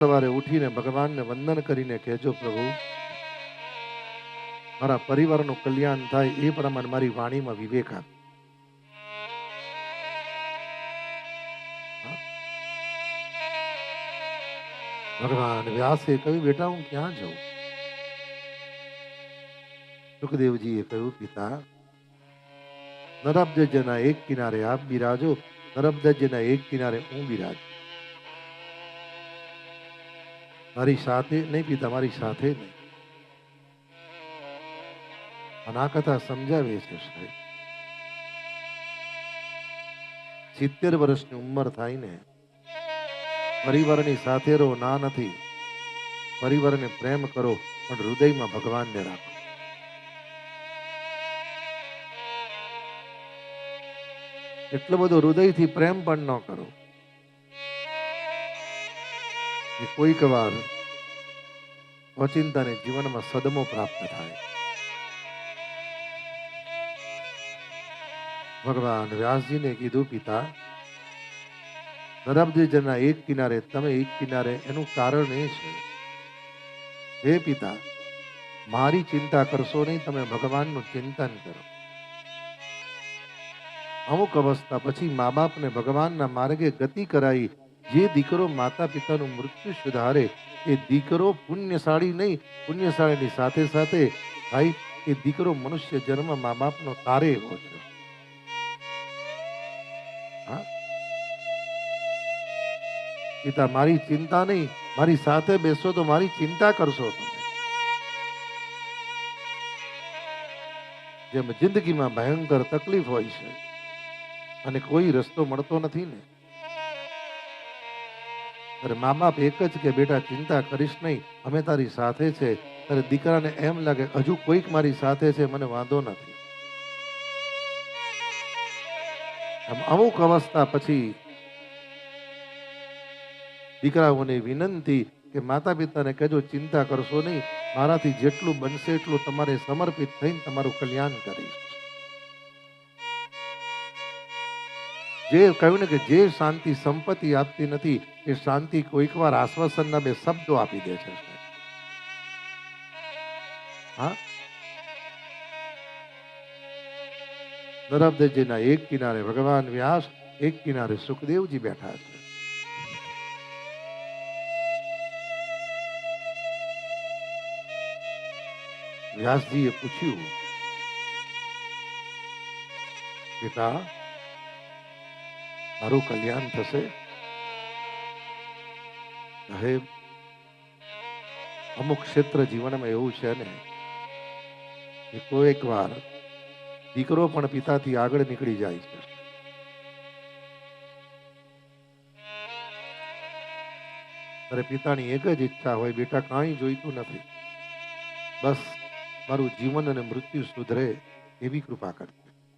સવારે ઉઠીને ભગવાનને વંદન કરીને કહેજો, પ્રભુ મારા પરિવારનું કલ્યાણ થાય એ પ્રમાણે મારી વાણીમાં વિવેક આપ. ભગવાન વ્યાસે કહ્યું, બેટા હું ક્યાં જાઉં? સુખદેવજીએ કહ્યું, પિતા નર્મદેના એક કિનારે આપ બિરાજો, નર્મદેના એક કિનારે હું બિરાજો. મારી સાથે નહીં પિતા, મારી સાથે નહીં. અને આ કથા સમજાવે છે સાહેબ, 70 વર્ષની ઉંમર થાય ને પરિવારની સાથે રહો, ના નથી. પરિવારને પ્રેમ કરો પણ હૃદયમાં ભગવાનને રાખો. એટલો બધો હૃદયથી પ્રેમ પણ ન કરો કે કોઈક વાર ઓચિંતાને જીવનમાં સદમો પ્રાપ્ત થાય. ભગવાન વ્યાસજીને કીધું, પિતા નર્મદેના એક કિનારે તમે એક કિનારે, એનું કારણ એ છે, હે પિતા મારી ચિંતા કરશો નહીં, તમે ભગવાનનું ચિંતન કરો. અમુક અવસ્થા પછી મા બાપને ભગવાનના માર્ગે ગતિ કરાઈ. જે દીકરો માતા પિતાનું મૃત્યુ સુધારે એ દીકરો પુણ્યશાળી નહીં, પુણ્યશાળીની સાથે સાથે ભાઈ એ દીકરો મનુષ્ય જન્મ મા બાપનો તારે એવો છે. પિતા મારી ચિંતા નહીં, મારી સાથે બેસો તો મારી ચિંતા કરશો તમે. જેમ જિંદગીમાં ભયંકર તકલીફ હોય છે અને કોઈ રસ્તો મળતો નથી ને, ત્યારે મા બાપ એક જ કે બેટા ચિંતા કરીશ નહીં, અમે તારી સાથે છે. ત્યારે દીકરાને એમ લાગે હજુ કોઈક મારી સાથે છે, મને વાંધો નથી. અમુક અવસ્થા પછી દીકરાઓને વિનંતી કે માતા પિતાને કહેજો ચિંતા કરશો નહીં, મારાથી જેટલું બનશે એટલું તમારે સમર્પિત થઈને તમારું કલ્યાણ કરીશ. જે કહ્યું ને કે જે શાંતિ સંપત્તિ આપતી નથી એ શાંતિ કોઈક વાર આશ્વાસનના 2 શબ્દો આપી દે છે. હા, નર્મદેના એક કિનારે ભગવાન વ્યાસ, એક કિનારે સુખદેવજી બેઠા છે. વ્યાસજીએ પૂછ્યું, બેટા મારું કલ્યાણ થશે? સાહેબ અમુક ક્ષેત્ર જીવનમાં એવું છે ને કે કોઈક વાર દીકરો પણ પિતાથી આગળ નીકળી જાય છે. ત્યારે પિતાની એક જ ઈચ્છા હોય, બેટા કાંઈ જોઈતું નથી, બસ મારું જીવન અને મૃત્યુ સુધરે એવી કૃપા કરજો.